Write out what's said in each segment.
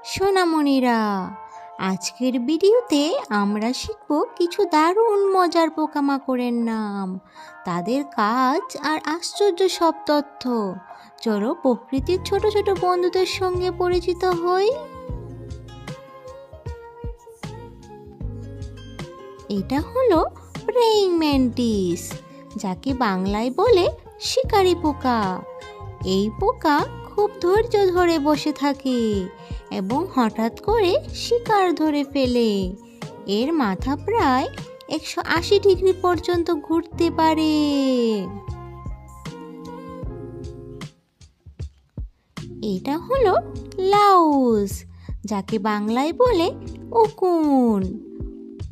সোনামণিরা, আজকের ভিডিওতে আমরা শিখব কিছু দারুণ মজার পোকামাকড়ের নাম, তাদের কাজ আর আশ্চর্য সব তথ্য। চলো প্রকৃতির ছোট ছোট বন্ধুদের সঙ্গে পরিচিত হই। এটা হলো প্রেইং ম্যান্টিস, যাকে বাংলায় বলে শিকারি পোকা। এই পোকা খুব ধৈর্য ধরে বসে থাকে এবং হঠাৎ করে শিকার ধরে ফেলে। এর মাথা প্রায় 180 ডিগ্রি পর্যন্ত ঘুরতে পারে। এটা হলো লাউস, যাকে বাংলায় বলে উকুন।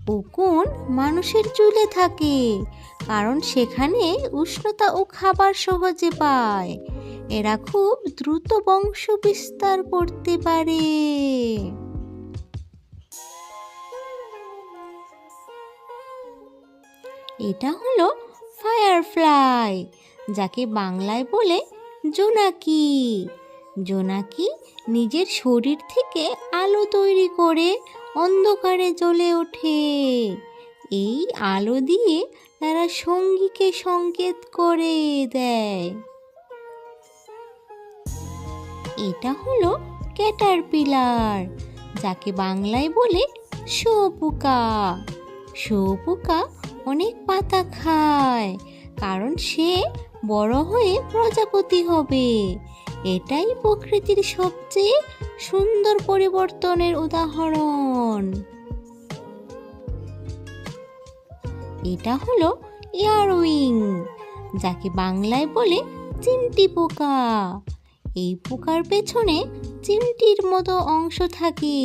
উকুন মানুষের চুলে থাকে, কারণ সেখানে উষ্ণতা ও খাবার সহজে পায়। এরা খুব দ্রুত বংশ বিস্তার করতে পারে। এটা হলো ফায়ারফ্লাই, যাকে বাংলায় বলে জোনাকি। জোনাকি নিজের শরীর থেকে আলো তৈরি করে অন্ধকারে জ্বলে ওঠে। এই আলো দিয়ে তারা সঙ্গীকে সংকেত করে দেয়। এটা হলো ক্যাটারপিলার, যাকে বাংলায় বলে শুঁয়োপোকা। শুঁয়োপোকা অনেক পাতা খায়, কারণ সে বড় হয়ে প্রজাপতি হবে। এটাই প্রকৃতির সবচেয়ে সুন্দর পরিবর্তনের উদাহরণ। এটা হলো ইয়ারউইং, যাকে বাংলায় বলে চিমটি পোকা। এই পোকার পেছনে চিমটির মতো অংশ থাকে,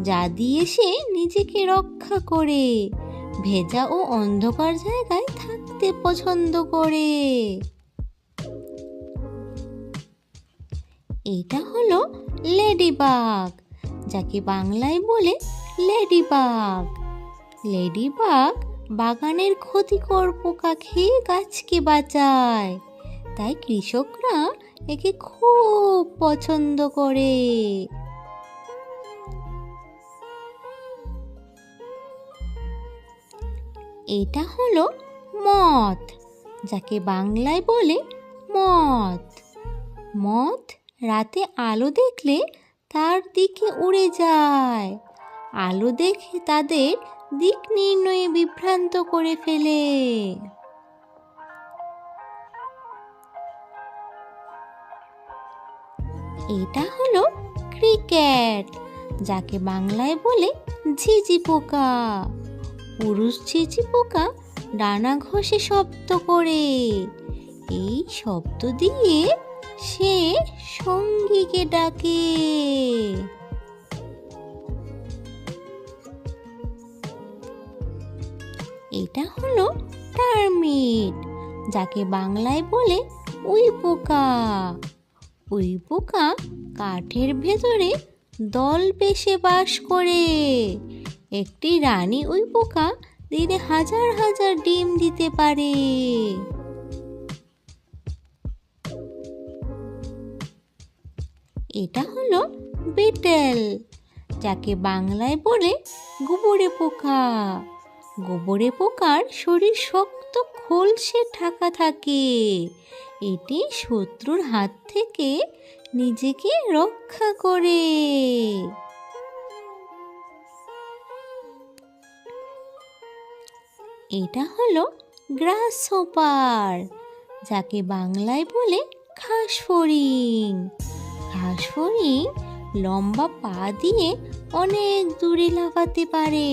যা দিয়ে সে নিজেকে রক্ষা করে। ভেজা ও অন্ধকার জায়গায় থাকতে পছন্দ করে। এটা হলো লেডিবাগ, যাকে বাংলায় বলে লেডিবাগ। লেডিবাগ বাগানের ক্ষতিকর পোকা খেয়ে গাছকে বাঁচায়, তাই কৃষকরা একে খুব পছন্দ করে। এটা হলো মথ, যাকে বাংলায় বলে মথ। মথ রাতে আলো দেখলে তার দিকে উড়ে যায়। আলো দেখে তাদের দিক নির্ণয়ে বিভ্রান্ত করে ফেলে। এটা হলো ক্রিকেট, যাকে বাংলায় বলে ঝিঝি পোকা। পুরুষ ঝিঝি পোকা ডানা ঘষে শব্দ করে। এই শব্দ দিয়ে সে সঙ্গীকে ডাকে। এটা হলো টার্মিট, যাকে বাংলায় বলে উই পোকা। উই পোকা কাঠের ভেতরে দল বেশে বাস করে। একটি রানী উই পোকা দিনে হাজার হাজার ডিম দিতে পারে। এটা হলো বিটেল, যাকে বাংলায় বলে গোবরে পোকা। গোবরে পোকার শরীর শক্ত খোলসে ঢাকা থাকে। এটি শত্রুর হাত থেকে নিজেকে রক্ষা করে। এটা হলো গ্রাসহপার, যাকে বাংলায় বলে ঘাসফড়িং। ঘাসফড়িং লম্বা পা দিয়ে অনেক দূরে লাফাতে পারে।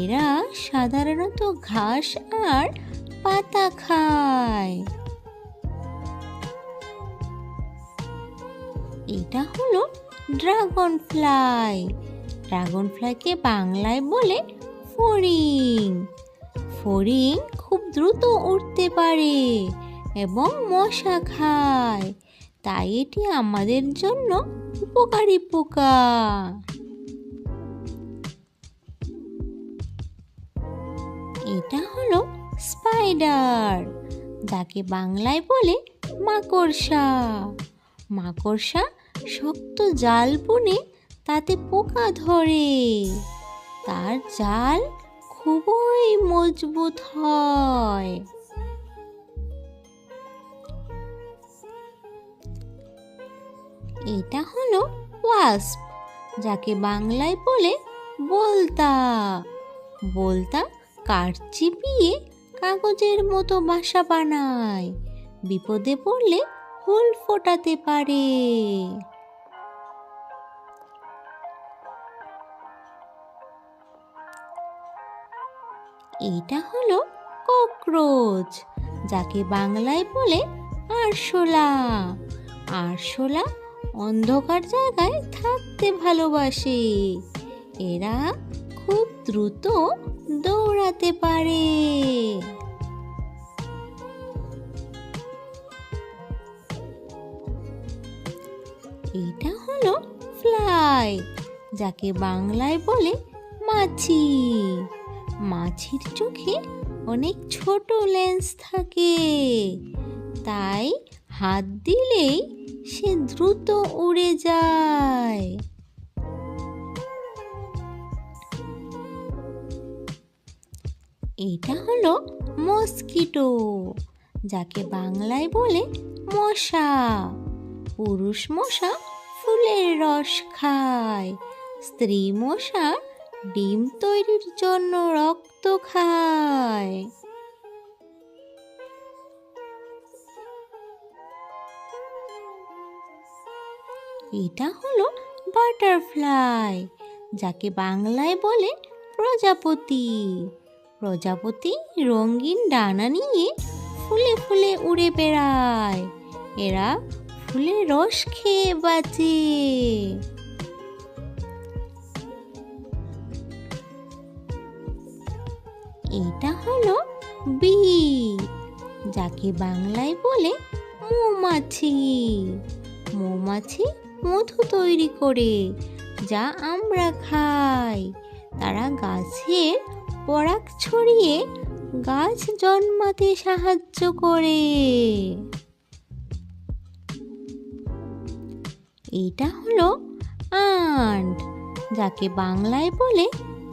এরা সাধারণত ঘাস আর পাতা খায়। এটা হলো ড্রাগন ফ্লাই। ড্রাগন ফ্লাইকে বাংলায় বলে ফড়িং। ফড়িং খুব দ্রুত উড়তে পারে এবং মশা খায়, তাই এটি আমাদের জন্য উপকারী পোকা। এটা হলো স্পাইডার, যাকে বাংলায় বলে মাকড়সা। মাকড়সা শক্ত জাল বুনে তাতে পোকা ধরে। তার জাল খুবই মজবুত হয়। এটা হলো ওয়াস্প, যাকে বাংলায় বলে বলতা। বলতা কাঠ চিপিয়ে কাগজের মতো বাসা বানায়, বিপদে পড়লে হুল ফোটাতে পারে। এটা হলো ককরোচ, যাকে বাংলায় বলে আরশোলা। আরশোলা অন্ধকার জায়গায় থাকতে ভালোবাসে। এরা খুব দ্রুত দৌড়াতে পারে। এটা হলো ফ্লাই, যাকে বাংলায় বলে মাছি। মাছির চোখে অনেক ছোট লেন্স থাকে, তাই হাত দিলেই সে দ্রুত উড়ে যায়। এটা হলো মস্কিটো, যাকে বাংলায় বলে মশা। পুরুষ মশা ফুলের রস খায়, স্ত্রী মশা ডিম তৈরির জন্য রক্ত খায়। এটা হলো বাটারফ্লাই, যাকে বাংলায় বলে প্রজাপতি। প্রজাপতি রঙিন ডানা নিয়ে ফুলে ফুলে উড়ে বেড়ায়। এরা ফুলের রস খেয়ে বাঁচে। এটা হলো বি, যাকে বাংলায় বলে মৌমাছি। মৌমাছি মধু তৈরি করে, যা আমরা খাই। তারা গাছের পরাগ ছড়িয়ে গাছ জন্মাতে সাহায্য করে। এটা হলো আন্ট, যাকে বাংলায় বলে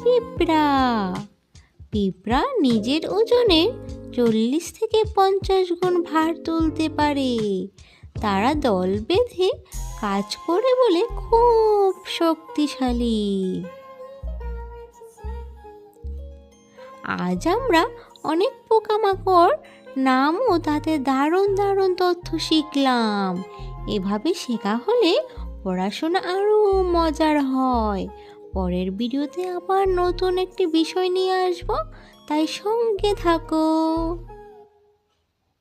পিঁপড়া। পিঁপড়া নিজের ওজনের 40 থেকে 50 গুণ ভার তুলতে পারে। তারা দল বেঁধে কাজ করে বলে খুব শক্তিশালী। আজ আমরা অনেক পোকামাকড় নাম ও তাদের দারুণ দারুণ তথ্য শিখলাম। এভাবে শেখা হলে পড়াশোনা আরো মজার হয়। পরের ভিডিওতে আবার নতুন একটি বিষয় নিয়ে আসব, তাই সঙ্গে থাকো।